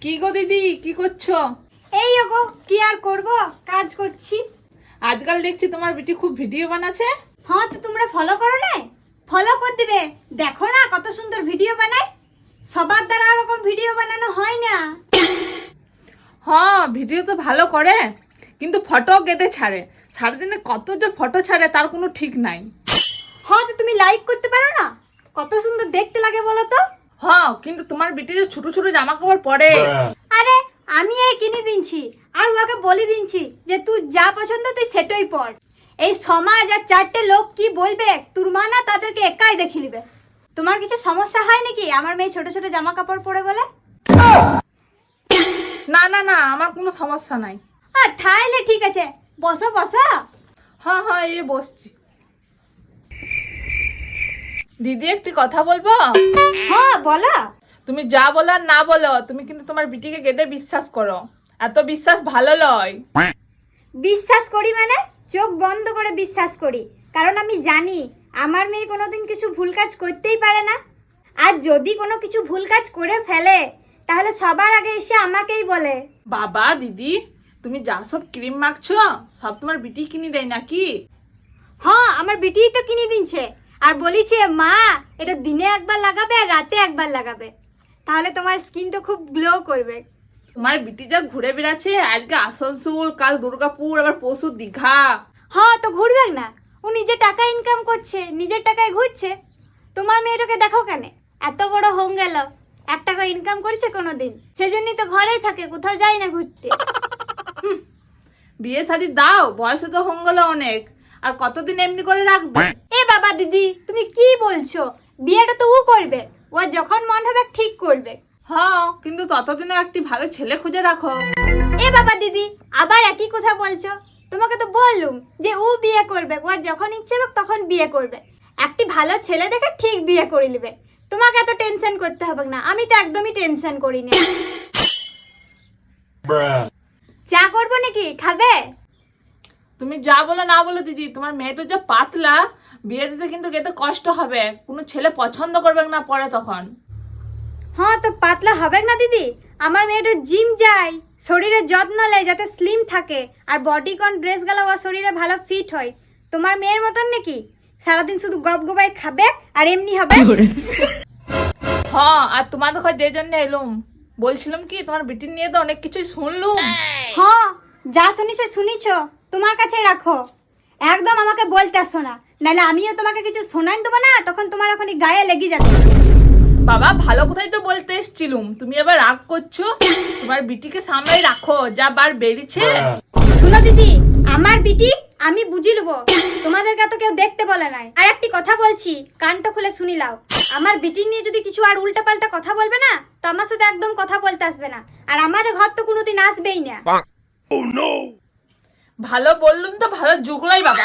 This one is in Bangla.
কি গো দিদি, কি করছো? এই গো, কি আর করব, কাজ করছি। আজকাল দেখছি তোমার বিটি খুব ভিডিও বানাচ্ছে। হ্যাঁ, তো তোমরা ফলো করো না? ফলো করে দিবে। দেখো না কত সুন্দর ভিডিও বানায়। সবার দ্বারা ওরকম ভিডিও বানানো হয় না। হ্যাঁ, ভিডিও তো ভালো করে, কিন্তু ফটো কেটে ছাড়ে। সারাদিনে কত যে ফটো ছাড়ে তার কোনো ঠিক নাই। হ্যাঁ, তো তুমি লাইক করতে পারো না? কত সুন্দর দেখতে লাগে বলো তো। হ্যাঁ, কিন্তু তোমার বিটি যে ছোট ছোট জামা কাপড় পরে। আরে আমি এই কিনে দিনছি, আর ওকে বলে দিনছি যে তুই যা পছন্দ তুই সেটাই পর। এই সমাজ আর চারটে লোক কি বলবে, তোর মা না তাদেরকে একাই দেখে নিবে। তোমার কিছু সমস্যা হয় নাকি আমার মেয়ে ছোট ছোট জামা কাপড় পরে বলে? না না না, আমার কোনো সমস্যা নাই। আর তাহলে ঠিক আছে, বসো বসো। হ্যাঁ হ্যাঁ, এই বসছি। দিদি, একটি কথা বলবো? হ্যাঁ বলো। তুমি যা বলো আর না বলো, তুমি কিন্তু তোমার বিটিকে কেটে বিশ্বাস করো। এত বিশ্বাস ভালো লয়। বিশ্বাস করি মানে চোখ বন্ধ করে বিশ্বাস করি, কারণ আমি জানি আমার মেয়ে কোনোদিন কিছু ভুল কাজ করতেই পারে না। আর যদি কোনো কিছু ভুল কাজ করে ফেলে তাহলে সবার আগে এসে আমাকেই বলে। বাবা দিদি, তুমি যা সব ক্রিম মাখছো সব তোমার বিটি কিনে দেয় নাকি? হ্যাঁ, আমার বেটিই তো কিনে দিচ্ছে, আর বলিছে মা এটা দিনে একবার লাগাবে আর রাতে একবার লাগাবে, তাহলে তোমার স্কিনটা খুব গ্লো করবে। তোমার বিটি যা ঘুরে বেড়াচ্ছে, আজকে আসানসোল, কাল দুর্গাপুর, আবার পরশু দীঘা। হ্যাঁ, তো ঘুরবে না? ও নিজে টাকা ইনকাম করছে, নিজের টাকায় ঘুরছে। তোমার মেয়েটাকে দেখো কেন, এত বড় হয়ে গেল, 1 টাকা ইনকাম করছে কোনোদিন? সেজন্যই তো ঘরেই থাকে, কোথাও যায় না ঘুরতে। বিয়ে শাদি দাও, বয়সে তো হঙ্গলো অনেক, আর কতদিন এমনি করে রাখবে? এ বাবা দিদি, তুমি কি বলছো? বিয়েটা তো ও করবে, ও যখন মন হবে ঠিক করবে। হ্যাঁ, কিন্তু ততদিনে একটি ভালো ছেলে খুঁজে রাখো। এ বাবা দিদি, আবার একই কথা বলছো? তোমাকে তো বললুম যে ও বিয়ে করবে, ও যখন ইচ্ছে হবে তখন বিয়ে করবে। একটি ভালো ছেলে দেখে ঠিক বিয়ে করে নেবে। তোমাকে এত টেনশন করতে হবে না, আমি তো একদমই টেনশন করি না। চা করবো নাকি, খাবে? তুমি যা বলো না বলো দিদি, তোমার মেয়েটা যা পাতলা, বিয়ে দিতে কিন্তু যেতে কষ্ট হবে। কোনো ছেলে পছন্দ করবে না পরে তখন। হ্যাঁ, তো পাতলা হবে না দিদি? আমার মেয়েটা জিম যায়, শরীরের যত্ন নেয় যাতে স্লিম থাকে, আর বডিকন ড্রেসগুলো ওর শরীরে ভালো ফিট হয়। তোমার মেয়ের মতন নাকি সারাদিন শুধু গপ গপাই খাবে আর এমনি হবে? হ্যাঁ, আর তোমাদের ঘর যে জন্য এলুম, বলছিলাম কি তোমার বিটির নিয়ে তো অনেক কিছুই শুনলুম। হ্যাঁ, যা শুনিছো শুনিছো, তোমার কাছে রাখো। একদম আমাকে বলতে আসো না, নাহলে আমিও তোমাকে কিছু শোনান দেবো না, তখন তোমার ওখানে গায়ে লেগে যাবে। বাবা, ভালো কথাই তো বলতে এসছিলুম, তুমি আবার রাগ করছো। তোমার বিটিকে সামলাই রাখো, যা বার বেরিয়েছে। শুনো দিদি, আমার বিটি আমি বুঝি নেবো, তোমাদেরকে তো কেউ দেখতে বলে নাই। আর একটি কথা বলছি, কানটা খুলে শুনি লাও। আমার বিটি নিয়ে যদি কিছু আর উল্টা পাল্টা কথা বলবে না, তো আমার সাথে একদম কথা বলতে আসবে না, আর আমাদের ঘর তো কোনোদিন আসবেই না। ভালো বললুম তো ভালো জুগলাই বাবা।